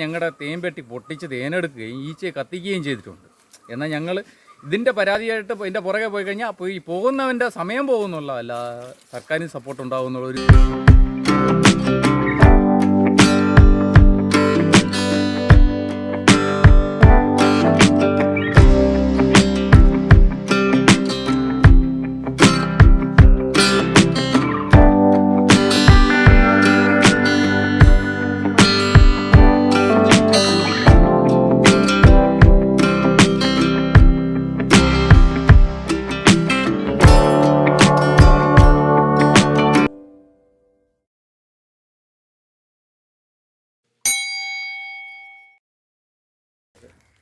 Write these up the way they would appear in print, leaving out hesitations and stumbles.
ഞങ്ങളുടെ തേൻ പെട്ടി പൊട്ടിച്ച് തേനെടുക്കുകയും ഈച്ചയെ കത്തിക്കുകയും ചെയ്തിട്ടുണ്ട്. എന്നാൽ ഞങ്ങൾ ഇതിൻ്റെ പരാതിയായിട്ട് ഇതിൻ്റെ പുറകെ പോയി കഴിഞ്ഞാൽ പോകുന്നവൻ്റെ സമയം പോകുന്നുള്ള അല്ല സർക്കാരിന് സപ്പോർട്ട് ഉണ്ടാകുന്നുള്ളൊരു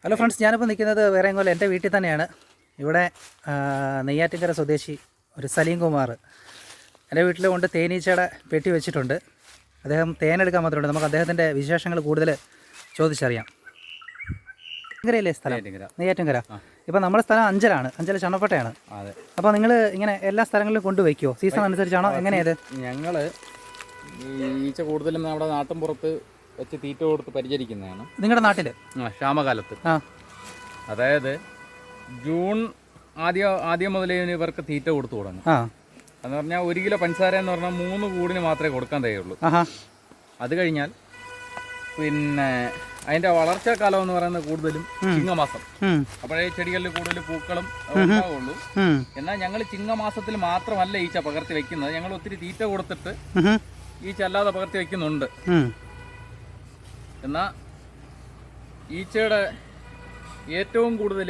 ഹലോ ഫ്രണ്ട്സ്, ഞാനിപ്പോൾ നിൽക്കുന്നത് വേറെ എങ്ങോല്ല എൻ്റെ വീട്ടിൽ തന്നെയാണ്. ഇവിടെ നെയ്യാറ്റിൻകര സ്വദേശി ഒരു സലീം കുമാർ എൻ്റെ വീട്ടിൽ കൊണ്ട് തേനീച്ചയുടെ പെട്ടി വെച്ചിട്ടുണ്ട്. അദ്ദേഹം തേനെടുക്കാൻ മാത്രമുണ്ട്. നമുക്ക് അദ്ദേഹത്തിൻ്റെ വിശേഷങ്ങൾ കൂടുതൽ ചോദിച്ചറിയാം. നെയ്യാറ്റിൻകരയല്ലേ സ്ഥലം? നെയ്യാറ്റിൻകര. ഇപ്പോൾ നമ്മുടെ സ്ഥലം അഞ്ചലാണ്. അഞ്ചൽ ചണ്ണപ്പട്ടയാണ്. അപ്പോൾ നിങ്ങൾ ഇങ്ങനെ എല്ലാ സ്ഥലങ്ങളിലും കൊണ്ടുവയ്ക്കുമോ? സീസൺ അനുസരിച്ചാണോ? എങ്ങനെയത്? ഞങ്ങൾ ഈച്ച കൂടുതലും നമ്മുടെ നാട്ടിൻപുറത്ത് വെച്ച് തീറ്റ കൊടുത്ത് പരിചരിക്കുന്നതാണ്. നിങ്ങളുടെ നാട്ടിൽ ക്ഷാമകാലത്ത്, അതായത് ജൂൺ ആദ്യം മുതലേ ഇവർക്ക് തീറ്റ കൊടുത്തു തുടങ്ങും. എന്ന് പറഞ്ഞാൽ 1 കിലോ പഞ്ചസാര എന്ന് പറഞ്ഞാൽ 3 കൂടിന് മാത്രമേ കൊടുക്കാൻ തയ്യുള്ളൂ. അത് കഴിഞ്ഞാൽ പിന്നെ അതിന്റെ വളർച്ചാ കാലം എന്ന് പറയുന്നത് കൂടുതലും ചിങ്ങമാസം. അപ്പോഴേ ചെടികളിൽ കൂടുതൽ പൂക്കളും ഉണ്ടാവുള്ളൂ. എന്നാൽ ഞങ്ങൾ ചിങ്ങമാസത്തിൽ മാത്രമല്ല ഈച്ച പകർത്തി വെക്കുന്നത്. ഞങ്ങൾ ഒത്തിരി തീറ്റ കൊടുത്തിട്ട് ഈച്ച അല്ലാതെ പകർത്തി വെക്കുന്നുണ്ട്. എന്നാൽ ഈച്ചയുടെ ഏറ്റവും കൂടുതൽ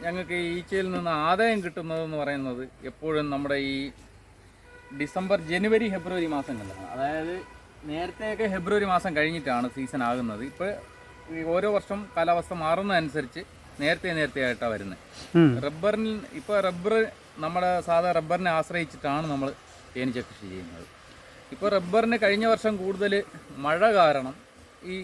ഞങ്ങൾക്ക് ഈച്ചയിൽ നിന്ന് ആദായം കിട്ടുന്നതെന്ന് പറയുന്നത് എപ്പോഴും നമ്മുടെ ഈ ഡിസംബർ, ജനുവരി, ഫെബ്രുവരി മാസങ്ങളിലാണ്. അതായത് നേരത്തെയൊക്കെ ഫെബ്രുവരി മാസം കഴിഞ്ഞിട്ടാണ് സീസൺ ആകുന്നത്. ഇപ്പോൾ ഓരോ വർഷം കാലാവസ്ഥ മാറുന്നതനുസരിച്ച് നേരത്തെ ആയിട്ടാണ് വരുന്നത്. റബ്ബർ നമ്മുടെ സാധാ റബ്ബറിനെ ആശ്രയിച്ചിട്ടാണ് നമ്മൾ തേനീച്ച കൃഷി ചെയ്യുന്നത്. ഇപ്പോൾ റബ്ബറിന് കഴിഞ്ഞ വർഷം കൂടുതൽ മഴ കാരണം ഈ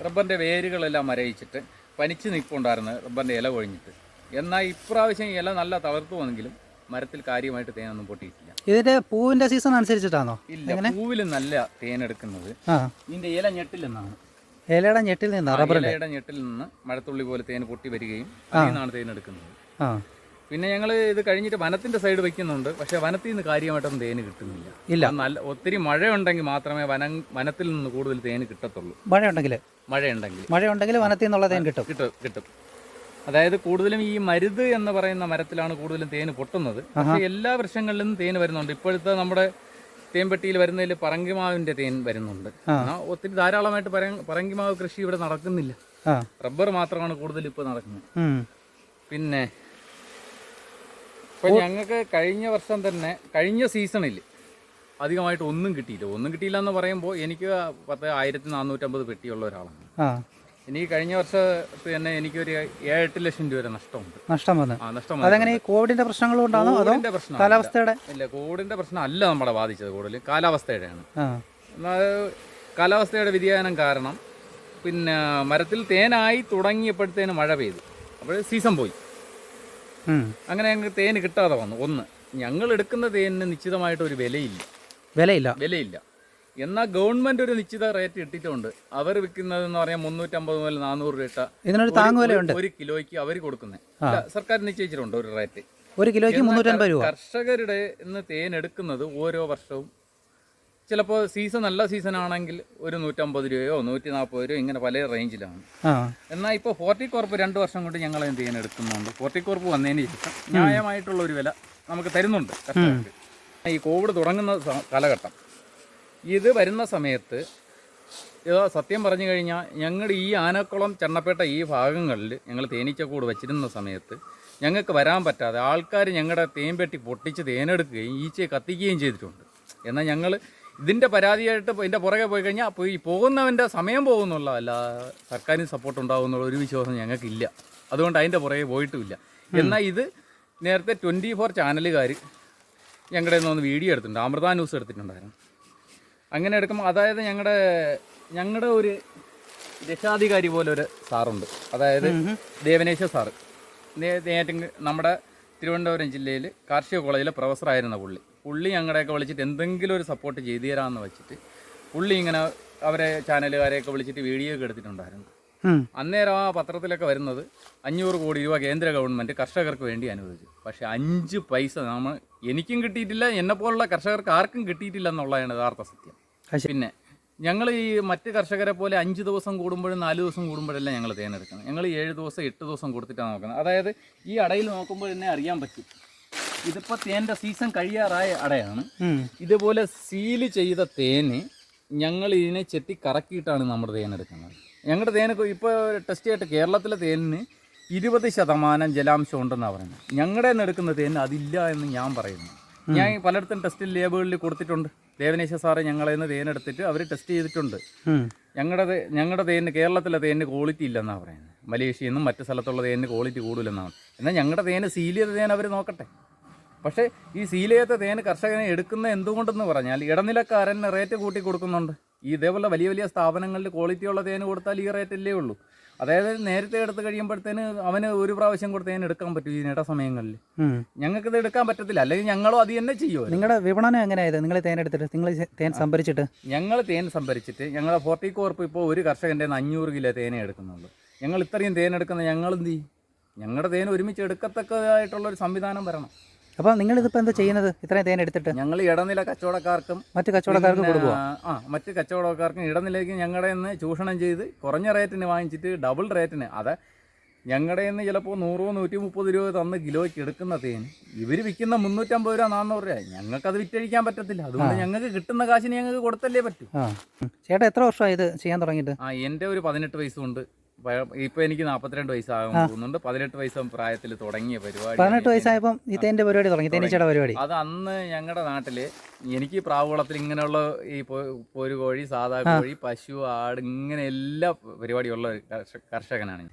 റബ്ബറിൻ്റെ വേരുകളെല്ലാം മരയിച്ചിട്ട് പനിച്ച് നിൽപ്പുണ്ടായിരുന്നു റബ്ബറിൻ്റെ ഇല കൊഴിഞ്ഞിട്ട്. എന്നാൽ ഇപ്രാവശ്യം ഇല നല്ല തളർത്തു വന്നെങ്കിലും മരത്തിൽ കാര്യമായിട്ട് തേനൊന്നും പൊട്ടിയിട്ടില്ല. ഇതിന്റെ പൂവിന്റെ സീസൺ അനുസരിച്ചിട്ടാണോ? ഇല്ല, പൂവിൽ നല്ല തേൻ എടുക്കുന്നത് ഇതിന്റെ ഇല ഞെട്ടിൽ നിന്നാണ്. ഇലയുടെ ഞെട്ടിൽ നിന്ന് മഴത്തുള്ളി പോലെ തേൻ പൊട്ടി വരികയും അതിൽ നിന്നാണ് തേൻ എടുക്കുന്നത്. പിന്നെ ഞങ്ങൾ ഇത് കഴിഞ്ഞിട്ട് വനത്തിന്റെ സൈഡ് വെക്കുന്നുണ്ട്. പക്ഷെ വനത്തിൽ നിന്ന് കാര്യമായിട്ടൊന്നും തേന് കിട്ടുന്നില്ല. നല്ല ഒത്തിരി മഴയുണ്ടെങ്കിൽ മാത്രമേ വനത്തിൽ നിന്ന് കൂടുതൽ തേന് കിട്ടത്തുള്ളൂ. മഴയുണ്ടെങ്കിൽ വനത്തിൽ നിന്നുള്ള തേൻ കിട്ടും. അതായത് കൂടുതലും ഈ മരുത് എന്ന് പറയുന്ന മരത്തിലാണ് കൂടുതലും തേന് പൊട്ടുന്നത്. പക്ഷെ എല്ലാ വൃക്ഷങ്ങളിലും തേന് വരുന്നുണ്ട്. ഇപ്പോഴത്തെ നമ്മുടെ തേൻപെട്ടിയിൽ വരുന്നതിൽ പറങ്കിമാവിന്റെ തേൻ വരുന്നുണ്ട്. ഒത്തിരി ധാരാളമായിട്ട് പറങ്കിമാവ് കൃഷി ഇവിടെ നടക്കുന്നില്ല. റബ്ബർ മാത്രമാണ് കൂടുതൽ ഇപ്പോൾ നടക്കുന്നത്. പിന്നെ ഇപ്പം ഞങ്ങൾക്ക് കഴിഞ്ഞ സീസണിൽ അധികമായിട്ട് ഒന്നും കിട്ടിയില്ല എന്ന് പറയുമ്പോൾ എനിക്ക് 1450 പെട്ടിയുള്ള ഒരാളാണ്. എനിക്ക് കഴിഞ്ഞ വർഷത്ത് തന്നെ എനിക്കൊരു 7-8 ലക്ഷം രൂപ വരെ നഷ്ടം. അതെങ്ങനെ കോവിഡിന്റെ പ്രശ്നങ്ങൾ കൊണ്ടാണോ? കോവിഡിന്റെ പ്രശ്നം കാലാവസ്ഥയുടെ? ഇല്ല, കോവിഡിന്റെ പ്രശ്നം അല്ല നമ്മളെ ബാധിച്ചത്. കൂടുതൽ കാലാവസ്ഥയുടെയാണ്. കാലാവസ്ഥയുടെ വ്യതിയാനം കാരണം പിന്നെ മരത്തിൽ തേനായി തുടങ്ങിയപ്പോഴത്തേന് മഴ പെയ്തു. അപ്പോൾ സീസൺ പോയി. അങ്ങനെ ഞങ്ങൾക്ക് തേന് കിട്ടാതെ വന്നു. ഒന്ന്, ഞങ്ങൾ എടുക്കുന്ന തേനിന് നിശ്ചിതമായിട്ട് ഒരു വിലയില്ല. എന്നാൽ ഗവൺമെന്റ് ഒരു നിശ്ചിത റേറ്റ് ഇട്ടിട്ടുണ്ട്. അവർ വിൽക്കുന്നതെന്ന് പറഞ്ഞാൽ 350 മുതൽ 400 രൂപ ഒരു കിലോയ്ക്ക് അവർ കൊടുക്കുന്നത്. സർക്കാർ നിശ്ചയിച്ചിട്ടുണ്ട് ഒരു റേറ്റ്. 1 കിലോയ്ക്ക് 350 രൂപ. കർഷകരുടെ ഇന്ന് തേൻ എടുക്കുന്നത് ഓരോ വർഷവും ചിലപ്പോൾ നല്ല സീസൺ ആണെങ്കിൽ ഒരു 150 രൂപയോ 140 രൂപയോ ഇങ്ങനെ പല റേഞ്ചിലാണ്. എന്നാൽ ഇപ്പോൾ ഹോർട്ടികോർപ്പ് 2 വർഷം കൊണ്ട് ഞങ്ങൾ തേൻ എടുക്കുന്നുണ്ട്. ഹോർട്ടികോർപ്പ് വന്നതിന് ശേഷം ന്യായമായിട്ടുള്ള ഒരു വില നമുക്ക് തരുന്നുണ്ട് കർഷകർക്ക്. ഈ കോവിഡ് തുടങ്ങുന്ന കാലഘട്ടം ഇത് വരുന്ന സമയത്ത് സത്യം പറഞ്ഞു കഴിഞ്ഞാൽ ഞങ്ങളുടെ ഈ ആനക്കുളം, ചണ്ണപ്പേട്ട ഈ ഭാഗങ്ങളിൽ ഞങ്ങൾ തേനീച്ചക്കൂട് വച്ചിരുന്ന സമയത്ത് ഞങ്ങൾക്ക് വരാൻ പറ്റാതെ ആൾക്കാർ ഞങ്ങളുടെ തേൻ പെട്ടി പൊട്ടിച്ച് തേനെടുക്കുകയും ഈച്ചയെ കത്തിക്കുകയും ചെയ്തിട്ടുണ്ട്. എന്നാൽ ഞങ്ങൾ ഇതിൻ്റെ പരാതിയായിട്ട് ഇതിൻ്റെ പുറകെ പോയി കഴിഞ്ഞാൽ പോകുന്നവൻ്റെ സമയം പോകുന്നുള്ള അല്ല സർക്കാരിന് സപ്പോർട്ട് ഉണ്ടാകുന്നുള്ള ഒരു വിശ്വാസം ഞങ്ങൾക്കില്ല. അതുകൊണ്ട് അതിൻ്റെ പുറകെ പോയിട്ടുമില്ല. എന്നാൽ ഇത് നേരത്തെ 24 ചാനലുകാർ ഞങ്ങളുടെ ഒന്ന് വീഡിയോ എടുത്തിട്ടുണ്ട്. അമൃത ന്യൂസ് എടുത്തിട്ടുണ്ടായിരുന്നു. അങ്ങനെ എടുക്കുമ്പോൾ അതായത് ഞങ്ങളുടെ ഒരു രക്ഷാധികാരി പോലെ ഒരു സാറുണ്ട്. അതായത് ദേവനേശ്വർ സാറ്. നമ്മുടെ തിരുവനന്തപുരം ജില്ലയിൽ കാർഷിക കോളേജിലെ പ്രൊഫസറായിരുന്ന പുള്ളി ഞങ്ങളുടെയൊക്കെ വിളിച്ചിട്ട് എന്തെങ്കിലും ഒരു സപ്പോർട്ട് ചെയ്തു തരാമെന്ന് വെച്ചിട്ട് പുള്ളി ഇങ്ങനെ അവരെ ചാനലുകാരെയൊക്കെ വിളിച്ചിട്ട് വീഡിയോ ഒക്കെ എടുത്തിട്ടുണ്ടായിരുന്നു. അന്നേരം ആ പത്രത്തിലൊക്കെ വരുന്നത് 500 കോടി രൂപ കേന്ദ്ര ഗവൺമെൻറ് കർഷകർക്ക് വേണ്ടി അനുവദിച്ചു. പക്ഷേ 5 പൈസ എനിക്കും കിട്ടിയിട്ടില്ല, എന്നെപ്പോലുള്ള കർഷകർക്ക് ആർക്കും കിട്ടിയിട്ടില്ല എന്നുള്ളതാണ് യഥാർത്ഥ സത്യം. പിന്നെ ഞങ്ങൾ ഈ മറ്റ് കർഷകരെ പോലെ 5 ദിവസം കൂടുമ്പോഴും 4 ദിവസം കൂടുമ്പോഴല്ല ഞങ്ങൾ തേനെടുക്കുന്നത്. ഞങ്ങൾ 7 ദിവസം 8 ദിവസം കൊടുത്തിട്ടാണ് നോക്കുന്നത്. അതായത് ഈ അടയിൽ നോക്കുമ്പോൾ തന്നെ അറിയാൻ പറ്റും, ഇതിപ്പോൾ തേൻ്റെ സീസൺ കഴിയാറായ അടയാണ്. ഇതുപോലെ സീല് ചെയ്ത തേന് ഞങ്ങൾ ഇതിനെ ചെത്തി കറക്കിയിട്ടാണ് നമ്മുടെ തേനെടുക്കുന്നത്. ഞങ്ങളുടെ തേനൊക്കെ ഇപ്പോൾ ടെസ്റ്റ് ചെയ്തിട്ട് കേരളത്തിലെ തേനിന് 20% ജലാംശം ഉണ്ടെന്നാണ് പറയുന്നത്. ഞങ്ങളുടെ എടുക്കുന്ന തേന് അതില്ല എന്ന് ഞാൻ പറയുന്നു. ഞാൻ പലയിടത്തും ടെസ്റ്റ് ലേബുകളിൽ കൊടുത്തിട്ടുണ്ട്. ദേവനേശ സാറ് ഞങ്ങളെ നിന്ന് തേനെടുത്തിട്ട് അവർ ടെസ്റ്റ് ചെയ്തിട്ടുണ്ട്. ഞങ്ങളുടെ തേനിന്, കേരളത്തിലെ തേനിന് ക്വാളിറ്റി ഇല്ലെന്നാണ് പറയുന്നത്. മലേഷ്യയിൽ നിന്നും മറ്റു സ്ഥലത്തുള്ള തേനിന് ക്വാളിറ്റി കൂടുതലെന്നാണ്. എന്നാൽ ഞങ്ങളുടെ തേന് സീൽ ചെയ്ത തേൻ അവർ നോക്കട്ടെ. പക്ഷേ ഈ സീൽ ചെയ്ത തേന് കർഷകനെ എടുക്കുന്ന എന്തുകൊണ്ടെന്ന് പറഞ്ഞാൽ ഇടനിലക്കാരൻ റേറ്റ് കൂട്ടി കൊടുക്കുന്നുണ്ട്. ഇതേപോലെ വലിയ വലിയ സ്ഥാപനങ്ങളിൽ ക്വാളിറ്റിയുള്ള തേന് കൊടുത്താൽ ഈ റേറ്റല്ലേ ഉള്ളൂ. അതായത് നേരത്തെ എടുത്ത് കഴിയുമ്പോഴത്തേന് അവന് ഒരു പ്രാവശ്യം കൂടെ തേൻ എടുക്കാൻ പറ്റും ഈ ഇട സമയങ്ങളിൽ. ഞങ്ങൾക്കിത് എടുക്കാൻ പറ്റത്തില്ല, അല്ലെങ്കിൽ ഞങ്ങളും അത് തന്നെ ചെയ്യുമോ. നിങ്ങളുടെ വിപണനം എങ്ങനെയായത്? നിങ്ങൾ തേൻ എടുത്തിട്ട്, നിങ്ങൾ തേൻ സംഭരിച്ചിട്ട്? ഞങ്ങൾ തേൻ സംഭരിച്ചിട്ട് ഞങ്ങളെ ഫോർട്ടികോർപ്പ് ഇപ്പോൾ ഒരു കർഷകൻ്റെ 500 കിലോ തേനേ എടുക്കുന്നുള്ളൂ. ഞങ്ങൾ ഇത്രയും തേൻ എടുക്കുന്ന ഞങ്ങൾ എന്ത് ചെയ്യും? ഞങ്ങളുടെ തേൻ ഒരുമിച്ച് എടുക്കത്തക്കതായിട്ടുള്ളൊരു സംവിധാനം വരണം. അപ്പോൾ നിങ്ങളിതിപ്പോൾ എന്താ ചെയ്യുന്നത്? ഇത്രയും തേൻ എടുത്തിട്ട് ഞങ്ങൾ ഇടനില കച്ചവടക്കാർക്കും മറ്റു കച്ചവടക്കാർക്കും കൊടുക്കുക. മറ്റ് കച്ചവടക്കാർക്കും ഇടനിലയ്ക്ക് ഞങ്ങളുടെ നിന്ന് ചൂഷണം ചെയ്ത് കുറഞ്ഞ റേറ്റിന് വാങ്ങിച്ചിട്ട് ഡബിൾ റേറ്റിന്, അത് ഞങ്ങളുടെ നിന്ന് ചിലപ്പോൾ 100-130 രൂപ തന്ന് കിലോയ്ക്ക് എടുക്കുന്ന തേൻ ഇവർ വിൽക്കുന്ന 350 രൂപ 400 രൂപ. ഞങ്ങൾക്കത് വിറ്റഴിക്കാൻ പറ്റത്തില്ല. അതുകൊണ്ട് ഞങ്ങൾക്ക് കിട്ടുന്ന കാശിന് ഞങ്ങൾക്ക് കൊടുത്തല്ലേ പറ്റൂ. ചേട്ടാ എത്ര വർഷമായി ഇത് ചെയ്യാൻ തുടങ്ങിയിട്ട്? എൻ്റെ ഒരു 18 വയസ്സുണ്ട്. ഇപ്പോൾ എനിക്ക് 42 വയസ്സാകാൻ പോകുന്നുണ്ട്. 18 വയസ്സ് പ്രായത്തിൽ തുടങ്ങിയ പരിപാടി. 18 വയസ്സായപ്പം ഈ തേൻ്റെ പരിപാടി തുടങ്ങി, തേനീച്ചയുടെ പരിപാടി. അത് അന്ന് ഞങ്ങളുടെ നാട്ടിൽ എനിക്ക് പ്രാവുളത്തിൽ ഇങ്ങനെയുള്ള ഈ ഒരു കോഴി, സാധാ കോഴി, പശു, ആട്, ഇങ്ങനെ എല്ലാ പരിപാടിയുള്ള ഒരു കർഷകനാണ്.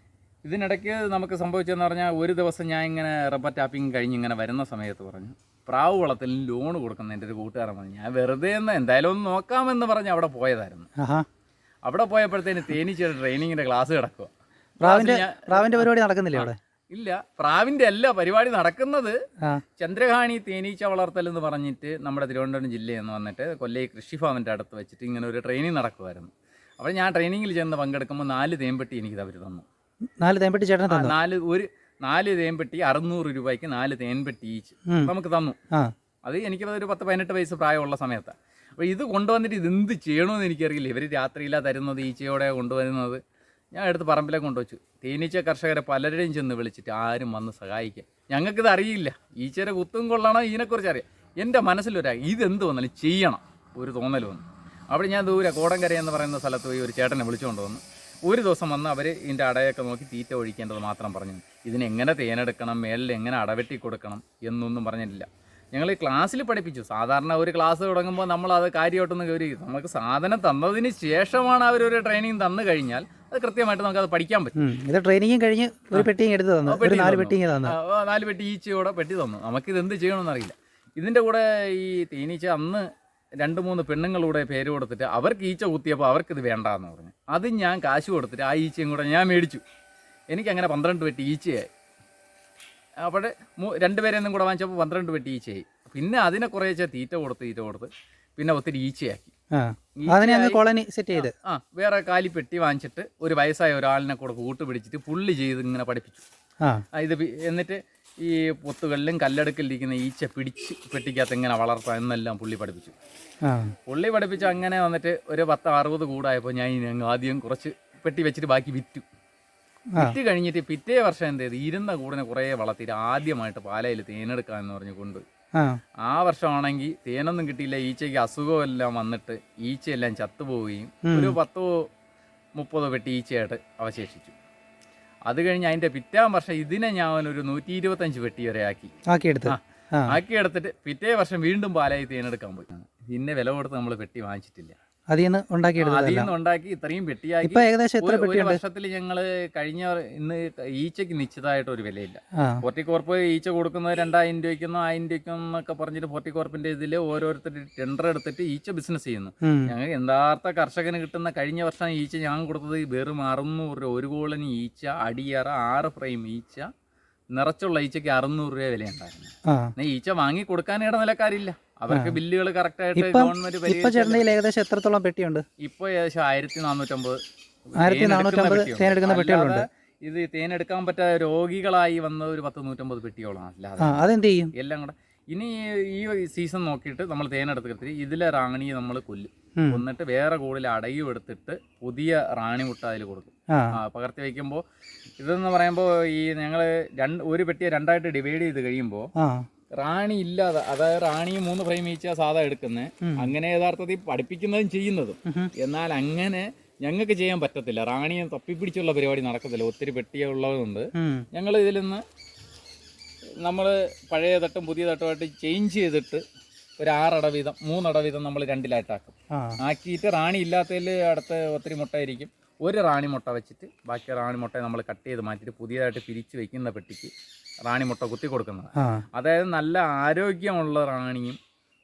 ഇതിനിടയ്ക്ക് നമുക്ക് സംഭവിച്ചതെന്ന് പറഞ്ഞാൽ, ഒരു ദിവസം ഞാൻ ഇങ്ങനെ റബ്ബർ ടാപ്പിംഗ് കഴിഞ്ഞ് ഇങ്ങനെ വരുന്ന സമയത്ത് പറഞ്ഞു, പ്രാവ് വളത്തിൽ ലോൺ കൊടുക്കുന്ന എൻ്റെ ഒരു കൂട്ടുകാരൻ പറഞ്ഞു. ഞാൻ വെറുതെ എന്തായാലും ഒന്ന് നോക്കാമെന്ന് പറഞ്ഞ് അവിടെ പോയതായിരുന്നു. അവിടെ പോയപ്പോഴത്തേന് തേനീച്ചയുടെ ട്രെയിനിങ്ങിന്റെ ക്ലാസ് കിടക്കുക. പ്രാവിന്റെ പരിപാടി നടക്കുന്നില്ല അവിടെ? ഇല്ല, പ്രാവിന്റെ അല്ല പരിപാടി നടക്കുന്നത്. ചന്ദ്രകാണി തേനീച്ച വളർത്തൽ എന്ന് പറഞ്ഞിട്ട് നമ്മുടെ തിരുവനന്തപുരം ജില്ലയിൽ നിന്ന് വന്നിട്ട് കൊല്ലൈ കൃഷിഭവന്റെ അടുത്ത് വെച്ചിട്ട് ഇങ്ങനെ ഒരു ട്രെയിനിങ് നടക്കുമായിരുന്നു. അപ്പോൾ ഞാൻ ട്രെയിനിങ്ങിൽ ചെന്ന് പങ്കെടുക്കുമ്പോൾ 4 തേൻപെട്ടി എനിക്ക് അവർ തന്നു. 4 തേൻപെട്ടി ചേട്ടൻ തന്നു? 4 തേൻപെട്ടി 600 രൂപയ്ക്ക് 4 തേൻപെട്ടി ഈച്ച് നമുക്ക് തന്നു. അത് എനിക്ക് ഒരു 10-18 വയസ്സ് പ്രായമുള്ള സമയത്താണ്. അപ്പോൾ ഇത് കൊണ്ടുവന്നിട്ട് ഇതെന്ത് ചെയ്യണമെന്ന് എനിക്കറിയില്ല. ഇവർ രാത്രിയിലാണ് തരുന്നത്, ഈച്ചയോടെ കൊണ്ടുവരുന്നത്. ഞാൻ എടുത്ത് പറമ്പിലേക്ക് കൊണ്ടുവച്ചു. തേനീച്ച കർഷകരെ പലരുടെയും ചെന്ന് വിളിച്ചിട്ട് ആരും വന്ന് സഹായിക്കുക. ഞങ്ങൾക്കിത് അറിയില്ല, ഈച്ചയുടെ കുത്തും കൊള്ളണം, ഇതിനെക്കുറിച്ച് അറിയാം. എൻ്റെ ഇതെന്ത് വന്നാലും ചെയ്യണം ഒരു തോന്നൽ വന്നു. അവിടെ ഞാൻ ദൂരെ കോടങ്കര എന്ന് പറയുന്ന സ്ഥലത്ത് പോയി ഒരു ചേട്ടനെ വിളിച്ചുകൊണ്ട് വന്നു. ഒരു ദിവസം വന്ന് അവർ ഇതിൻ്റെ അടയൊക്കെ നോക്കി തീറ്റ ഒഴിക്കേണ്ടത് മാത്രം പറഞ്ഞു. ഇതിനെങ്ങനെ തേനെടുക്കണം, മേലിൽ എങ്ങനെ അടവെട്ടി കൊടുക്കണം എന്നൊന്നും പറഞ്ഞിട്ടില്ല. ഞങ്ങൾ ക്ലാസ്സിൽ പഠിപ്പിച്ചു. സാധാരണ ഒരു ക്ലാസ് തുടങ്ങുമ്പോൾ നമ്മളത് കാര്യമായിട്ടൊന്നും കയറി, നമുക്ക് സാധനം തന്നതിന് ശേഷമാണ് അവരൊരു ട്രെയിനിങ് തന്നു കഴിഞ്ഞാൽ അത് കൃത്യമായിട്ട് നമുക്കത് പഠിക്കാൻ പറ്റും. ഇത് ട്രെയിനിങ് കഴിഞ്ഞ് ഒരു പെട്ടിങ് എടുത്ത് തന്നു, 4 പെട്ടിങ് തന്നു. 4 പെട്ടി ഈച്ചയോടെ പെട്ടി തന്നു. നമുക്കിത് എന്ത് ചെയ്യണമെന്ന് അറിയില്ല. ഇതിൻ്റെ കൂടെ ഈ തേനീച്ച അന്ന് 2-3 പെണ്ണുങ്ങളുടെ പേര് കൊടുത്തിട്ട് അവർക്ക് ഈച്ച കുത്തിയപ്പോൾ അവർക്കിത് വേണ്ടാന്ന് പറഞ്ഞു. അത് ഞാൻ കാശ് കൊടുത്തിട്ട് ആ ഈച്ചയും കൂടെ ഞാൻ മേടിച്ചു. എനിക്കങ്ങനെ 12 പെട്ടി ഈച്ചയായി. അവിടെ 2 പേരെന്നും കൂടെ വാങ്ങിച്ചപ്പോൾ 12 പെട്ടി ഈച്ചയായി. പിന്നെ അതിനെ കുറേശ്ശെ തീറ്റ കൊടുത്ത് പിന്നെ ഒത്തിരി ഈച്ചയാക്കി. കോളനി സെറ്റ് ചെയ്ത് വേറെ കാലിപ്പെട്ടി വാങ്ങിച്ചിട്ട് ഒരു വയസ്സായ ഒരാളിനെ കൂടെ കൂട്ടുപിടിച്ചിട്ട് പുള്ളി ചെയ്ത് ഇങ്ങനെ പഠിപ്പിച്ചു. ഇത് എന്നിട്ട് ഈ പൊത്തുകളിലും കല്ലടുക്കലിരിക്കുന്ന ഈച്ച പിടിച്ച് പെട്ടിക്കകത്ത് ഇങ്ങനെ വളർത്താം എന്നെല്ലാം പുള്ളി പഠിപ്പിച്ചു. പുള്ളി പഠിപ്പിച്ച് അങ്ങനെ വന്നിട്ട് ഒരു 10-60 കൂടായപ്പോൾ ഞാൻ ആദ്യം കുറച്ച് പെട്ടി വെച്ചിട്ട് ബാക്കി വിറ്റു കഴിഞ്ഞിട്ട് പിറ്റേ വർഷം എന്ത് ചെയ്ത് ഇരുന്ന കൂടിനെ കുറേ വളർത്തിയിട്ട് ആദ്യമായിട്ട് പാലയിൽ തേനെടുക്കാമെന്ന് പറഞ്ഞ് കൊണ്ട് ആ വർഷമാണെങ്കിൽ തേനൊന്നും കിട്ടിയില്ല. ഈച്ചയ്ക്ക് അസുഖമെല്ലാം വന്നിട്ട് ഈച്ചയെല്ലാം ചത്തുപോവുകയും ഒരു 10-30 പെട്ടി ഈച്ചയായിട്ട് അവശേഷിച്ചു. അത് കഴിഞ്ഞ് അതിൻ്റെ പിറ്റാം വർഷം ഇതിനെ ഞാൻ ഒരു 125 പെട്ടി വരെ ആക്കിയെടുത്തിട്ട് പിറ്റേ വർഷം വീണ്ടും പാലായി തേനെടുക്കാൻ പോയി. പിന്നെ വില കൊടുത്ത് നമ്മൾ പെട്ടി വാങ്ങിച്ചിട്ടില്ല. അതിൽ നിന്ന് ഉണ്ടാക്കി ഇത്രയും പെട്ടിയാക്കി. ഒരു വർഷത്തിൽ ഞങ്ങൾ ഇന്ന് ഈച്ചയ്ക്ക് നിശ്ചിതമായിട്ട് ഒരു വിലയില്ല. ഫോർട്ടികോർപ്പ് ഈച്ച കൊടുക്കുന്നത് 2000 രൂപയ്ക്കൊന്നും 1000 രൂപയ്ക്കൊന്നൊക്കെ പറഞ്ഞിട്ട് ഫോർട്ടികോർപ്പിന്റെ ഇതിൽ ഓരോരുത്തർ ടെൻഡർ എടുത്തിട്ട് ഈച്ച ബിസിനസ് ചെയ്യുന്നു. ഞങ്ങൾ യഥാർത്ഥ കർഷകന് കിട്ടുന്ന കഴിഞ്ഞ വർഷം ഈച്ച ഞാൻ കൊടുത്തത് വെറും 600 രൂപ. 1 കോളനി ഈച്ച, അടിയറ, 6 ഫ്രെയിം ഈച്ച, നിറച്ചുള്ള ഈച്ചയ്ക്ക് 600 രൂപ വിലയുണ്ടായിരുന്നു. ആ എന്നാൽ ഈച്ച വാങ്ങി കൊടുക്കാൻ ഇടനിലക്കാരില്ല. അവർക്ക് ബില്ലുകൾ കറക്റ്റായിട്ട് ഗവൺമെന്റ് ഇപ്പം ചേട്ടൻ്റെ കയ്യിൽ ഏകദേശം എത്രത്തോളം പെട്ടിയുണ്ട്? ഇപ്പോൾ ഏകദേശം 1450 1450 തേനെടുക്കുന്ന പെട്ടികളുണ്ട്. ഇത് തേനെടുക്കാൻ പറ്റാത്ത രോഗികളായി വന്ന ഒരു 100-150 പെട്ടിയോളം. അല്ലാതെ അതെന്ത് ചെയ്യും? എല്ലാം കൂടെ ഇനി ഈ സീസൺ നോക്കിയിട്ട് നമ്മൾ തേനെടുത്തിട്ട് ഇതിലെ റാണിയെ നമ്മൾ കൊല്ലും. കൊന്നിട്ട് വേറെ കൂടുതൽ അടയും എടുത്തിട്ട് പുതിയ റാണി മുട്ട അതിൽ കൊടുക്കും. പകർത്തി വയ്ക്കുമ്പോൾ ഇതെന്ന് പറയുമ്പോൾ ഈ ഞങ്ങൾ ഒരു പെട്ടിയെ രണ്ടായിട്ട് ഡിവൈഡ് ചെയ്ത് കഴിയുമ്പോൾ റാണി ഇല്ലാതെ, അതായത് റാണിയും 3 ഫ്രെയിം ഈച്ച സാധാ എടുക്കുന്നത്. അങ്ങനെ യഥാർത്ഥത്തിൽ പഠിപ്പിക്കുന്നതും ചെയ്യുന്നതും. എന്നാൽ അങ്ങനെ ഞങ്ങൾക്ക് ചെയ്യാൻ പറ്റത്തില്ല. റാണിയെ തപ്പിപ്പിടിച്ചുള്ള പരിപാടി നടക്കത്തില്ല. ഒത്തിരി പെട്ടിയുള്ളതുകൊണ്ട് ഞങ്ങൾ ഇതിൽ നിന്ന് നമ്മൾ പഴയ തട്ടും പുതിയ തട്ടുമായിട്ട് ചേഞ്ച് ചെയ്തിട്ട് ഒരു 6 അട വീതം 3 അട വീതം നമ്മൾ 2-ലായിട്ടാക്കും. ആക്കിയിട്ട് റാണി ഇല്ലാത്തതിൽ അടുത്ത് ഒത്തിരി മുട്ടയായിരിക്കും. ഒരു റാണി മുട്ട വെച്ചിട്ട് ബാക്കി റാണി മുട്ടയെ നമ്മൾ കട്ട് ചെയ്ത് മാറ്റിയിട്ട് പുതിയതായിട്ട് പിരിച്ച് വെക്കുന്ന പെട്ടിക്ക് റാണി മുട്ട കുത്തി കൊടുക്കുന്നത്. അതായത് നല്ല ആരോഗ്യമുള്ള റാണിയും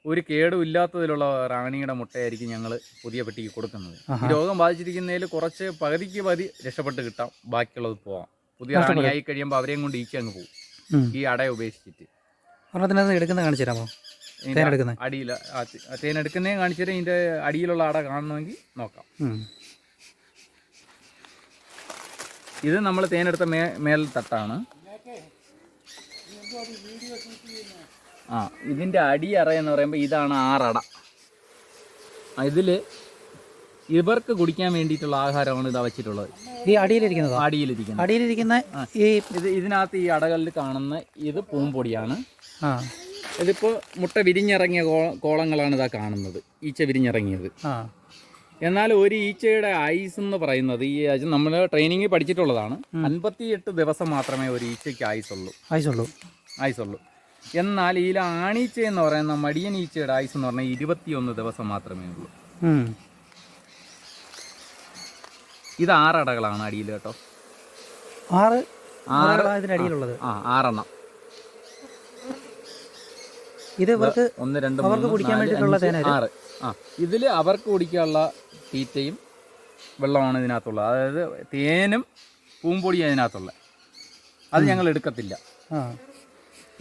ഒരു കേടും ഇല്ലാത്തതിലുള്ള റാണിയുടെ മുട്ടയായിരിക്കും ഞങ്ങൾ പുതിയ പെട്ടിക്ക് കൊടുക്കുന്നത്. ഈ രോഗം ബാധിച്ചിരിക്കുന്നതിൽ കുറച്ച് പകുതിക്ക് പകുതി രക്ഷപ്പെട്ട് കിട്ടാം, ബാക്കിയുള്ളത് പോവാം. പുതിയ റാണി ആയി കഴിയുമ്പോൾ അവരെയും കൊണ്ട് ഈച്ച അങ്ങ് പോകും ഈ അടയെ ഉപേക്ഷിച്ചിട്ട്. എടുക്കുന്ന കാണിച്ചു തരാമോ? അടിയിൽ തേനെടുക്കുന്നേ കാണിച്ചിട്ട് ഇതിൻ്റെ അടിയിലുള്ള അട കാണണമെങ്കിൽ നോക്കാം. ഇത് നമ്മൾ തേനെടുത്ത മേൽ തട്ടാണ്. ഇതിൻ്റെ അടിയറ എന്ന് പറയുമ്പോൾ ഇതാണ് 6 അട. ഇതിൽ ഇവർക്ക് കുടിക്കാൻ വേണ്ടിയിട്ടുള്ള ആഹാരമാണ് ഇതാ വെച്ചിട്ടുള്ളത്. ഈ അടിയിലിരിക്കുന്ന ഇതിനകത്ത് ഈ അടകളിൽ കാണുന്ന ഇത് പൂമ്പൊടിയാണ്. ഇതിപ്പോൾ മുട്ട വിരിഞ്ഞിറങ്ങിയ കോളങ്ങളാണ് ഇതാ കാണുന്നത്, ഈച്ച വിരിഞ്ഞിറങ്ങിയത്. എന്നാൽ ഒരു ഈച്ചയുടെ ആയുസ് എന്ന് പറയുന്നത്, ഈ നമ്മൾ ട്രെയിനിങ്ങിൽ പഠിച്ചിട്ടുള്ളതാണ്, 58 ദിവസം മാത്രമേ ഒരു ഈച്ചയ്ക്ക് ആയുസുള്ളൂ. എന്നാൽ ഈ ആണീച്ച എന്ന് പറയുന്ന മടിയൻ ഈച്ചയുടെ ആയുസ് എന്ന് പറഞ്ഞാൽ 21 ദിവസം മാത്രമേ ഉള്ളൂ. ഇത് 6 അടകളാണ് അടിയിൽ കേട്ടോ. 6 6 ഇത് 1 2 3 4 5 6. ഇതിൽ അവർക്ക് കുടിക്കാനുള്ള തീറ്റയും വെള്ളമാണ് ഇതിനകത്തുള്ളത്. അതായത് തേനും പൂമ്പൊടിയും അതിനകത്തുള്ളത്. അത് ഞങ്ങൾ എടുക്കത്തില്ല.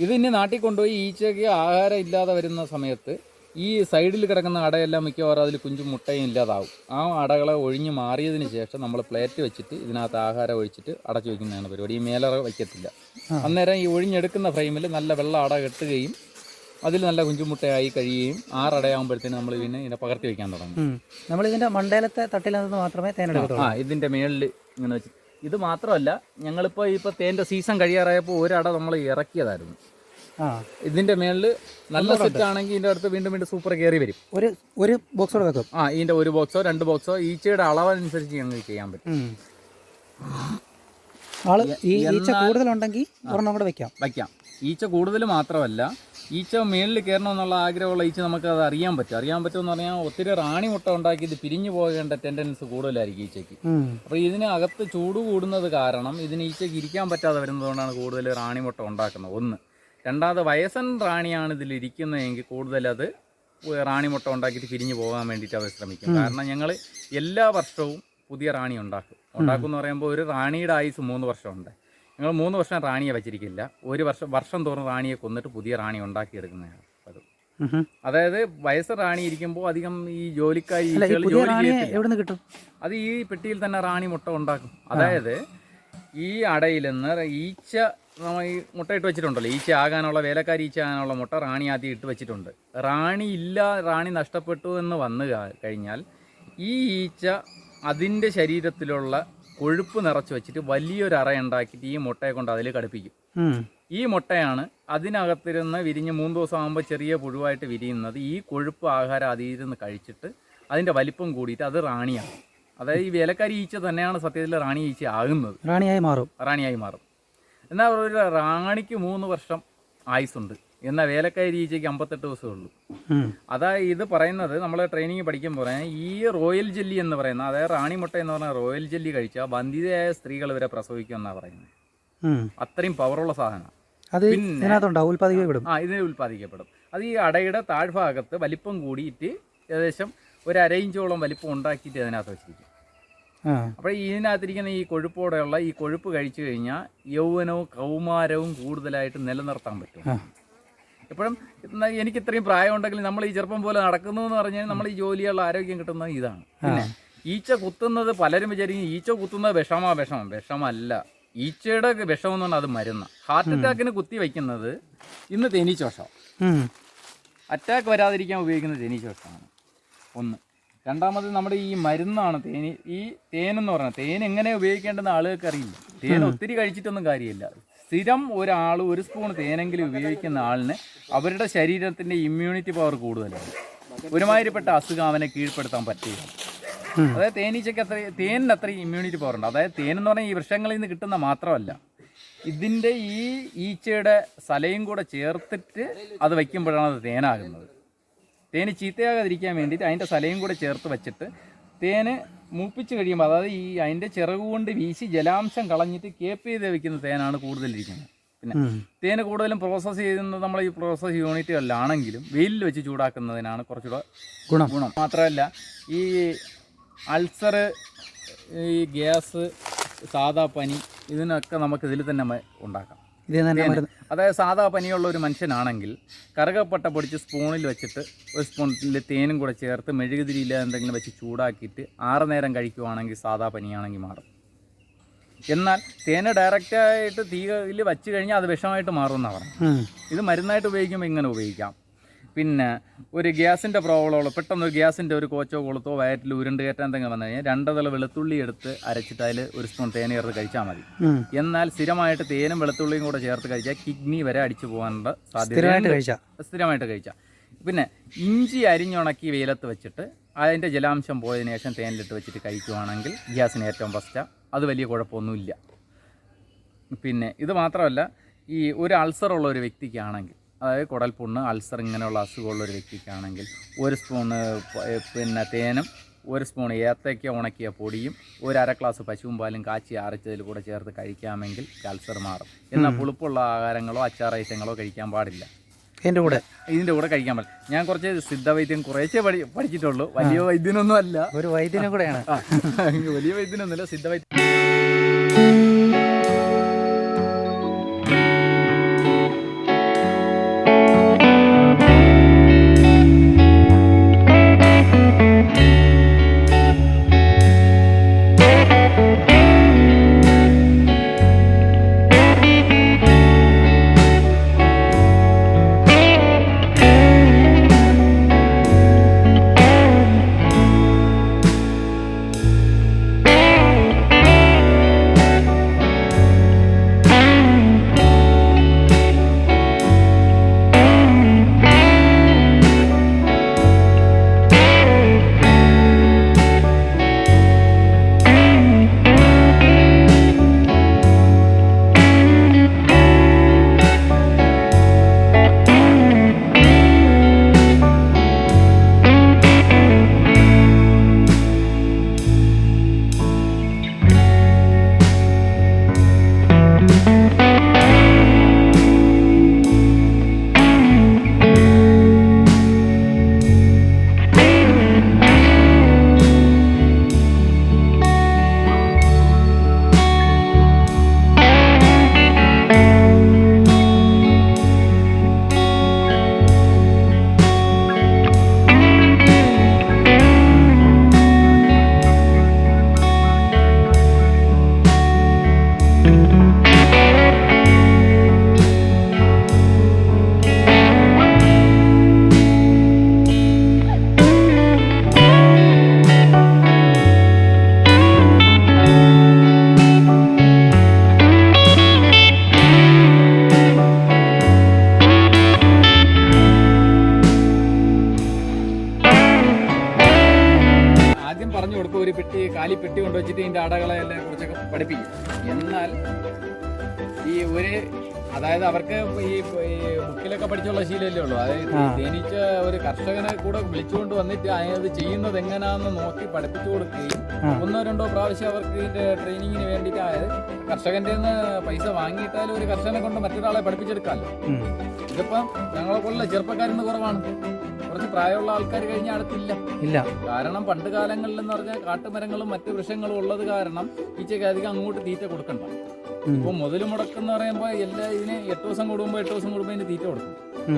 ഇത് ഇനി നാട്ടിൽ കൊണ്ടുപോയി ഈച്ചയ്ക്ക് ആഹാരം ഇല്ലാതെ വരുന്ന സമയത്ത് ഈ സൈഡിൽ കിടക്കുന്ന അടയെല്ലാം മിക്കവാറും അതിൽ കുഞ്ചും മുട്ടയും ഇല്ലാതാവും. ആ അടകളെ ഒഴിഞ്ഞ് മാറിയതിന് ശേഷം നമ്മൾ പ്ലേറ്റ് വെച്ചിട്ട് ഇതിനകത്ത് ആഹാരം ഒഴിച്ചിട്ട് അടച്ചു വയ്ക്കുന്നതാണ് പരിപാടി. ഈ മേലറ വയ്ക്കത്തില്ല. അന്നേരം ഈ ഒഴിഞ്ഞെടുക്കുന്ന ഫ്രെയിമിൽ നല്ല വെള്ളം അട കെട്ടുകയും അതിൽ നല്ല കുഞ്ചുമുട്ടയായി കഴിയുകയും 6 അടയാകുമ്പോഴത്തേന് നമ്മൾ പിന്നെ ഇതിനെ പകർത്തി വയ്ക്കാൻ തുടങ്ങും. നമ്മളിതിൻ്റെ മണ്ടയിലത്തെ തട്ടിൽ നിന്ന് മാത്രമേ തേനെടുക്കത്തുള്ളൂ. ഇതിൻ്റെ മേളിൽ ഇങ്ങനെ വെച്ച്. ഇത് മാത്രമല്ല, ഞങ്ങളിപ്പോൾ തേൻ്റെ സീസൺ കഴിയാറായപ്പോൾ ഒരട നമ്മൾ ഇറക്കിയതായിരുന്നു. ഇതിൻ്റെ മേളിൽ നല്ല സെറ്റ് ആണെങ്കിൽ ഇതിൻ്റെ അടുത്ത് വീണ്ടും സൂപ്പർ കയറി വരും. ഒരു ബോക്സോടെ വെക്കും. ഇതിൻ്റെ 1 ബോക്സോ 2 ബോക്സോ ഈച്ചയുടെ അളവനുസരിച്ച് ഞങ്ങൾക്ക് ചെയ്യാൻ പറ്റും. ഈച്ച കൂടുതലുണ്ടെങ്കിൽ ഒരെണ്ണം കൂടെ വയ്ക്കാം. ഈച്ച കൂടുതൽ മാത്രമല്ല, ഈച്ച മേളിൽ കയറണമെന്നുള്ള ആഗ്രഹമുള്ള ഈച്ച നമുക്ക് അത് അറിയാൻ പറ്റുമെന്ന് പറഞ്ഞാൽ ഒത്തിരി റാണി മുട്ട ഉണ്ടാക്കി ഇത് പിരിഞ്ഞു പോകേണ്ട ടെൻഡൻസ് കൂടുതലായിരിക്കും ഈച്ചയ്ക്ക്. അപ്പോൾ ഇതിന് അകത്ത് ചൂട് കൂടുന്നത് കാരണം ഇതിന് ഈച്ചയ്ക്ക് ഇരിക്കാൻ പറ്റാതെ വരുന്നതുകൊണ്ടാണ് കൂടുതൽ റാണി മുട്ട ഉണ്ടാക്കുന്നത്. 1. രണ്ടാമത് വയസ്സൻ റാണിയാണ് ഇതിൽ ഇരിക്കുന്നതെങ്കിൽ കൂടുതൽ അത് റാണി മുട്ട ഉണ്ടാക്കിയിട്ട് പിരിഞ്ഞു പോകാൻ വേണ്ടിയിട്ട് അവർ ശ്രമിക്കും. കാരണം ഞങ്ങൾ എല്ലാ വർഷവും പുതിയ റാണി ഉണ്ടാക്കും എന്ന് പറയുമ്പോൾ ഒരു റാണിയുടെ ആയുസ് 3 വർഷമുണ്ട്. ഞങ്ങൾ 3 വർഷം റാണിയെ വെച്ചിരിക്കില്ല. ഒരു വർഷം തോറും റാണിയെ കൊന്നിട്ട് പുതിയ റാണി ഉണ്ടാക്കിയെടുക്കുന്നതാണ് അത്. അതായത് വയസ്സ് റാണി ഇരിക്കുമ്പോൾ അധികം ഈ ജോലിക്കാരി എവിടെ കിട്ടും? അത് ഈ പെട്ടിയിൽ തന്നെ റാണി മുട്ട ഉണ്ടാക്കും. അതായത് ഈ അടയിൽ നിന്ന് ഈച്ച നമ്മൾ ഈ മുട്ടയിട്ട് വെച്ചിട്ടുണ്ടല്ലോ, ഈച്ച ആകാനുള്ള വേലക്കാരി ഈച്ച ആകാനുള്ള മുട്ട റാണി ആദ്യം ഇട്ട് വെച്ചിട്ടുണ്ട്. റാണി നഷ്ടപ്പെട്ടു എന്ന് വന്നു കഴിഞ്ഞാൽ ഈ ഈച്ച അതിൻ്റെ ശരീരത്തിലുള്ള കൊഴുപ്പ് നിറച്ച് വെച്ചിട്ട് വലിയൊരു അറ ഉണ്ടാക്കിയിട്ട് ഈ മുട്ടയെ കൊണ്ട് അതിൽ കടുപ്പിക്കും. ഈ മുട്ടയാണ് അതിനകത്തിരുന്ന് വിരിഞ്ഞ് 3 ദിവസം ആകുമ്പോൾ ചെറിയ പുഴുവായിട്ട് വിരിയുന്നത്. ഈ കൊഴുപ്പ് ആഹാരം അതിരുന്ന് കഴിച്ചിട്ട് അതിൻ്റെ വലിപ്പം കൂടിയിട്ട് അത് റാണിയാകും. അതായത് ഈ വേലക്കാരി ഈച്ച തന്നെയാണ് സത്യത്തിൽ റാണി ഈച്ച ആകുന്നത്, റാണിയായി മാറും. എന്നാൽ ഒരു റാണിക്ക് 3 വർഷം ആയുസുണ്ട്, എന്നാൽ വേലക്കാരി ഈച്ചയ്ക്ക് 58 ദിവസമേ ഉള്ളൂ. അതായത് ഇത് പറയുന്നത് നമ്മൾ ട്രെയിനിങ് പഠിക്കുമ്പോൾ ഈ റോയൽ ജെല്ലി എന്ന് പറയുന്ന, അതായത് റാണി മുട്ട എന്ന് പറഞ്ഞാൽ റോയൽ ജെല്ലി കഴിച്ചാൽ വന്ധ്യതയായ സ്ത്രീകൾ വരെ പ്രസവിക്കും എന്നാണ് പറയുന്നത്. അത്രയും പവറുള്ള സാധനമാണ്. ഇതിന് ഉൽപ്പാദിക്കപ്പെടും. അത് ഈ അടയുടെ താഴ്ഭാഗത്ത് വലിപ്പം കൂടിയിട്ട് ഏകദേശം 1/2 ഇഞ്ചോളം വലിപ്പം ഉണ്ടാക്കിയിട്ട് അതിനകത്ത് വെച്ചിരിക്കും. അപ്പോൾ ഇതിനകത്തിരിക്കുന്ന ഈ കൊഴുപ്പോടെയുള്ള ഈ കൊഴുപ്പ് കഴിച്ചു കഴിഞ്ഞാൽ യൗവനവും കൗമാരവും കൂടുതലായിട്ട് നിലനിർത്താൻ പറ്റും. എപ്പോഴും എനിക്ക് ഇത്രയും പ്രായം ഉണ്ടെങ്കിൽ നമ്മൾ ഈ ചെറുപ്പം പോലെ നടക്കുന്നു എന്ന് പറഞ്ഞാൽ നമ്മൾ ഈ ജോലിയുള്ള ആരോഗ്യം കിട്ടുന്നത് ഇതാണ്. പിന്നെ ഈച്ച കുത്തുന്നത് പലരും വിചാരിക്കും ഈച്ച കുത്തുന്നത് വിഷമല്ല. ഈച്ചയുടെ വിഷം എന്ന് പറഞ്ഞാൽ അത് മരുന്ന്. ഹാർട്ട് അറ്റാക്കിന് കുത്തി വയ്ക്കുന്നത് ഇന്ന് തേനീച്ച വിഷമാണ്. അറ്റാക്ക് വരാതിരിക്കാൻ ഉപയോഗിക്കുന്ന തേനീച്ച വിഷമാണ് ഒന്ന്. രണ്ടാമത് നമ്മുടെ ഈ മരുന്നാണ് ഈ തേനെന്ന് പറഞ്ഞാൽ തേൻ എങ്ങനെ ഉപയോഗിക്കേണ്ടെന്ന് ആളുകൾക്ക് അറിയില്ല. തേൻ ഒത്തിരി കഴിച്ചിട്ടൊന്നും കാര്യമില്ല. സ്ഥിരം ഒരാൾ ഒരു സ്പൂൺ തേനെങ്കിലും ഉപയോഗിക്കുന്ന ആളിന് അവരുടെ ശരീരത്തിൻ്റെ ഇമ്മ്യൂണിറ്റി പവർ കൂടുതലാണ്. ഒരുമാതിരിപ്പെട്ട അസുഖം അവനെ കീഴ്പ്പെടുത്താൻ പറ്റില്ല. അതായത് തേനീച്ചയ്ക്ക് തേനിന് അത്രയും ഇമ്മ്യൂണിറ്റി പവർ ഉണ്ട്. അതായത് തേനെന്ന് പറഞ്ഞാൽ ഈ വൃക്ഷങ്ങളിൽ നിന്ന് കിട്ടുന്ന മാത്രമല്ല, ഇതിൻ്റെ ഈ ഈച്ചയുടെ സലയും കൂടെ ചേർത്തിട്ട് അത് വയ്ക്കുമ്പോഴാണ് അത് തേനാകുന്നത്. തേന് ചീത്തയാകാതിരിക്കാൻ വേണ്ടിയിട്ട് അതിൻ്റെ സലയും കൂടെ ചേർത്ത് വെച്ചിട്ട് തേന് മൂപ്പിച്ച് കഴിയുമ്പോൾ, അതായത് ഈ അതിൻ്റെ ചിറക് കൊണ്ട് വീശി ജലാംശം കളഞ്ഞിട്ട് കേപ്പ് ചെയ്ത് വെക്കുന്ന തേനാണ് കൂടുതലിരിക്കുന്നത്. പിന്നെ തേന് കൂടുതലും പ്രോസസ്സ് ചെയ്യുന്നത് നമ്മൾ ഈ പ്രോസസ് യൂണിറ്റുകളിലാണെങ്കിലും വെയിലിൽ വെച്ച് ചൂടാക്കുന്നതിനാണ് കുറച്ചുകൂടെ ഗുണം. മാത്രമല്ല ഈ അൾസർ, ഈ ഗ്യാസ്, സാധാ പനി, ഇതിനൊക്കെ നമുക്ക് ഇതിൽ തന്നെ ഉണ്ടാക്കാം. അതായത് സാധാ പനിയുള്ള ഒരു മനുഷ്യനാണെങ്കിൽ കറുകപ്പട്ട പൊടിച്ച് സ്പൂണിൽ വെച്ചിട്ട് ഒരു സ്പൂണിൽ തേനും കൂടെ ചേർത്ത് മെഴുകുതിരിയില്ല എന്തെങ്കിലും വെച്ച് ചൂടാക്കിയിട്ട് 6 നേരം കഴിക്കുവാണെങ്കിൽ സാധാ പനിയാണെങ്കിൽ മാറും. എന്നാൽ തേന് ഡയറക്റ്റായിട്ട് തീയിൽ വച്ച് കഴിഞ്ഞാൽ അത് വിഷമായിട്ട് മാറുമെന്നാണ് പറഞ്ഞത്. ഇത് മരുന്നായിട്ട് ഉപയോഗിക്കുമ്പോൾ ഇങ്ങനെ ഉപയോഗിക്കാം. പിന്നെ ഒരു ഗ്യാസിൻ്റെ പ്രോബ്ലമുള്ള പെട്ടെന്ന് ഗ്യാസിൻ്റെ ഒരു കോച്ചോ കൊളുത്തോ വയറ്റിൽ ഉരുണ്ട് കയറ്റാൻ എന്തെങ്കിലും വന്നു കഴിഞ്ഞാൽ 2 തല വെളുത്തുള്ളി എടുത്ത് അരച്ചിട്ട് അതിൽ ഒരു സ്പൂൺ തേൻ ചേർത്ത് കഴിച്ചാൽ മതി. എന്നാൽ സ്ഥിരമായിട്ട് തേനും വെളുത്തുള്ളിയും കൂടെ ചേർത്ത് കഴിച്ചാൽ കിഡ്നി വരെ അടിച്ചു പോകാനുള്ള സാധ്യത. സ്ഥിരമായിട്ട് കഴിച്ചാൽ. പിന്നെ ഇഞ്ചി അരിഞ്ഞുണക്കി വെയിലത്ത് വെച്ചിട്ട് അതിൻ്റെ ജലാംശം പോയതിനു ശേഷം തേനിലിട്ട് വെച്ചിട്ട് കഴിക്കുവാണെങ്കിൽ ഗ്യാസിന് ഏറ്റവും ഫസ്റ്റാണ്. അത് വലിയ കുഴപ്പമൊന്നുമില്ല. പിന്നെ ഇത് മാത്രമല്ല, ഈ ഒരു അൾസറുള്ള ഒരു വ്യക്തിക്കാണെങ്കിൽ, അതായത് കുടൽപുണ്ണ്, അൾസർ ഇങ്ങനെയുള്ള അസുഖമുള്ള ഒരു വ്യക്തിക്കാണെങ്കിൽ 1 സ്പൂണ് പിന്നെ തേനും 1 സ്പൂൺ ഏത്തയ്ക്ക ഉണക്കിയ പൊടിയും 1/2 ഗ്ലാസ് പശുവും പാലും കാച്ചി അരച്ചതിൽ കൂടെ ചേർത്ത് കഴിക്കാമെങ്കിൽ അൾസർ മാറും. എന്നാൽ പുളിപ്പുള്ള ആഹാരങ്ങളോ അച്ചാർ ഐറ്റങ്ങളോ കഴിക്കാൻ പാടില്ല. ഇതിൻ്റെ കൂടെ കഴിക്കാൻ പാടില്ല. ഞാൻ കുറച്ച് സിദ്ധവൈദ്യം കുറേശ്ശേ പഠിച്ചിട്ടുള്ളൂ. വലിയ വൈദ്യനൊന്നും അല്ല, ഒരു വൈദ്യനും കൂടെയാണ്. വലിയ വൈദ്യനൊന്നുമില്ല, സിദ്ധവൈദ്യം. ഒരു പെട്ടി കാലിപ്പെട്ടി കൊണ്ടുവച്ചിട്ട് ഇതിൻ്റെ അടകളെ എല്ലാം കുറിച്ചൊക്കെ പഠിപ്പിക്കും. എന്നാൽ ഈ അതായത് അവർക്ക് ഈ ബുക്കിലൊക്കെ പഠിച്ചുള്ള ശീലമല്ലേ ഉള്ളൂ. അതായത് തേനീച്ച ഒരു കർഷകനെ കൂടെ വിളിച്ചുകൊണ്ട് വന്നിട്ട് അത് ചെയ്യുന്നത് എങ്ങനെയാണെന്ന് നോക്കി പഠിപ്പിച്ചു കൊടുക്കുകയും 1-2 പ്രാവശ്യം അവർക്ക് ഇതിൻ്റെ ട്രെയിനിങ്ങിന് വേണ്ടിയിട്ട്, അതായത് കർഷകൻ്റെ നിന്ന് പൈസ വാങ്ങിയിട്ടാലും ഒരു കർഷകനെ കൊണ്ട് മറ്റൊരാളെ പഠിപ്പിച്ചെടുക്കാമല്ലോ. ഇതിപ്പം ഞങ്ങളെ പോലുള്ള ചെറുപ്പക്കാരിന്ന് കുറവാണ്. കുറച്ച് പ്രായമുള്ള ആൾക്കാർ കഴിഞ്ഞാൽ അടുത്തില്ല. ഇല്ല. കാരണം പണ്ട് കാലങ്ങളിൽ എന്ന് പറഞ്ഞാൽ കാട്ടുമരങ്ങളും മറ്റു വൃക്ഷങ്ങളും ഉള്ളത് കാരണം ഈച്ചയ്ക്ക് അധികം അങ്ങോട്ട് തീറ്റ കൊടുക്കണ്ട. ഇപ്പൊ മുതൽ മുടക്കെന്ന് പറയുമ്പോൾ എല്ലാ ഇതിന് 8 ദിവസം കൂടുമ്പോൾ ഇതിന് തീറ്റ കൊടുക്കും.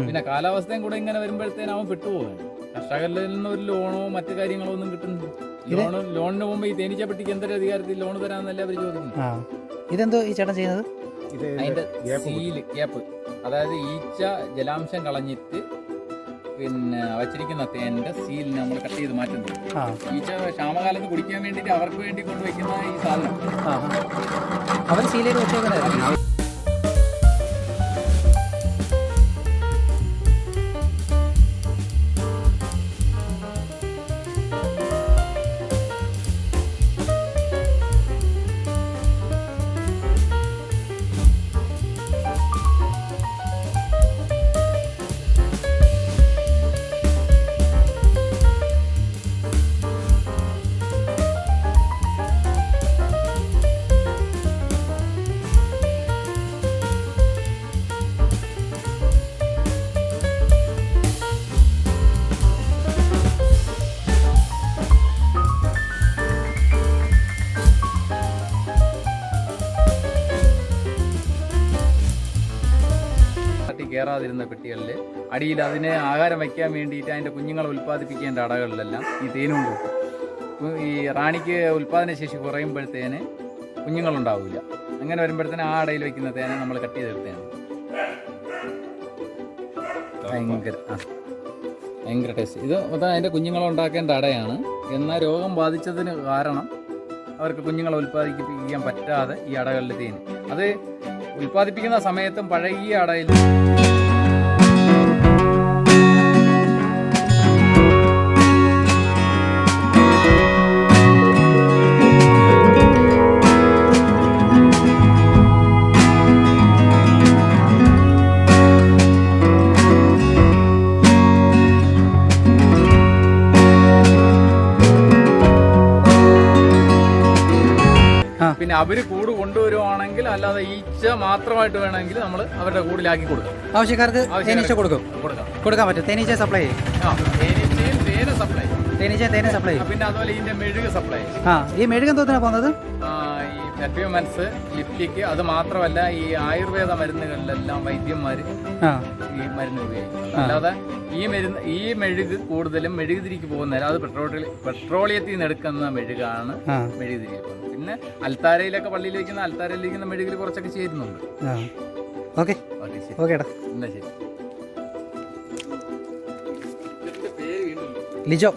പിന്നെ കാലാവസ്ഥയും കൂടെ ഇങ്ങനെ വരുമ്പോഴത്തേനും അവൻ വിട്ടുപോകാൻ കർഷകരിൽ നിന്ന് ഒരു ലോണോ മറ്റു കാര്യങ്ങളോ ഒന്നും കിട്ടുന്നില്ല. ലോണിന് പോകുമ്പോൾ ഈ തേനീച്ച പെട്ടിക്ക് എന്തൊരു അധികാരത്തിൽ ലോൺ തരാമെന്നല്ല അവർ ചോദിക്കുന്നു. ഇതെന്തോ ഈ ചേട്ടൻ ചെയ്യുന്നത്? അതിന്റെ സീല് ഗ്യാപ്പ്, അതായത് ഈച്ച ജലാംശം കളഞ്ഞിട്ട് പിന്നെ വച്ചിരിക്കുന്ന തേനിന്റെ സീലിന് നമ്മൾ കട്ട് ചെയ്ത് മാറ്റുന്നത്. ഈച്ച ക്ഷാമകാലത്ത് കുടിക്കാൻ വേണ്ടിയിട്ട് അവർക്ക് വേണ്ടി കൊണ്ടുവയ്ക്കുന്ന ഈ സാധനം അവർ സീൽ ചെയ്ത് വെച്ചേക്കുന്നത്. കയറാതിരുന്ന പെട്ടികളിൽ അടിയിൽ അതിനെ ആഹാരം വയ്ക്കാൻ വേണ്ടിയിട്ട് അതിൻ്റെ കുഞ്ഞുങ്ങളെ ഉൽപ്പാദിപ്പിക്കേണ്ട അടകളിലെല്ലാം ഈ തേനും കൊടുക്കും. ഈ റാണിക്ക് ഉൽപ്പാദനശേഷി കുറയുമ്പോഴത്തേന് കുഞ്ഞുങ്ങളുണ്ടാവില്ല. അങ്ങനെ വരുമ്പോഴത്തേന് ആ അടയിൽ വയ്ക്കുന്ന തേനെ നമ്മൾ കട്ട് ചെയ്തെടുത്തതാണ്. ഭയങ്കര ടേസ്റ്റ്. ഇത് മൊത്തം അതിൻ്റെ കുഞ്ഞുങ്ങളെ ഉണ്ടാക്കേണ്ട അടയാണ്. എന്നാൽ രോഗം ബാധിച്ചതിന് കാരണം അവർക്ക് കുഞ്ഞുങ്ങളെ ഉൽപ്പാദിപ്പിക്കാൻ പറ്റാതെ ഈ അടകളിൽ തേന് അത് ഉൽപ്പാദിപ്പിക്കുന്ന സമയത്തും പഴകിയ അടയിൽ പിന്നെ അവര് കൂട് കൊണ്ടുവരുവാണെങ്കിൽ, അല്ലാതെ ഈച്ച മാത്രമായിട്ട് വേണമെങ്കിൽ നമ്മൾ അവരുടെ കൂടിലാക്കി കൊടുക്കും. ആവശ്യക്കാർക്ക് തേനീച്ച കൊടുക്കാൻ പറ്റും. തേനീച്ച സപ്ലൈ ചെയ്യും. തേനീച്ചയും തേന് സപ്ലൈ, തേന് സപ്ലൈ ചെയ്യും. പിന്നെ അതുപോലെ ഇതിന്റെ മെഴുക് സപ്ലൈ. ഈ മെഴുകൻ തോത്തിനാ പോകുന്നത് ഈ പെർഫ്യൂമൻസ്, ലിപ്റ്റിക്ക്, അത് മാത്രമല്ല ഈ ആയുർവേദ മരുന്നുകളിലെല്ലാം വൈദ്യന്മാർ ഈ മരുന്ന് ഉപയോഗിക്കും. അല്ലാതെ ഈ മെഴുക് കൂടുതലും മെഴുകുതിരിക്ക് പോകുന്നില്ല. അത് പെട്രോളിയത്തിൽ നിന്ന് എടുക്കുന്ന മെഴുകാണ് മെഴുകുതിരി. പിന്നെ അൽത്താരയിലൊക്കെ പള്ളിയിൽ വയ്ക്കുന്ന അൽത്താരയിലിരിക്കുന്ന മെഴുകിൽ കുറച്ചൊക്കെ ചേരുന്നുണ്ട്. ഓക്കെ ഓക്കേടാ, എന്നാ ശരി. ലിജോ.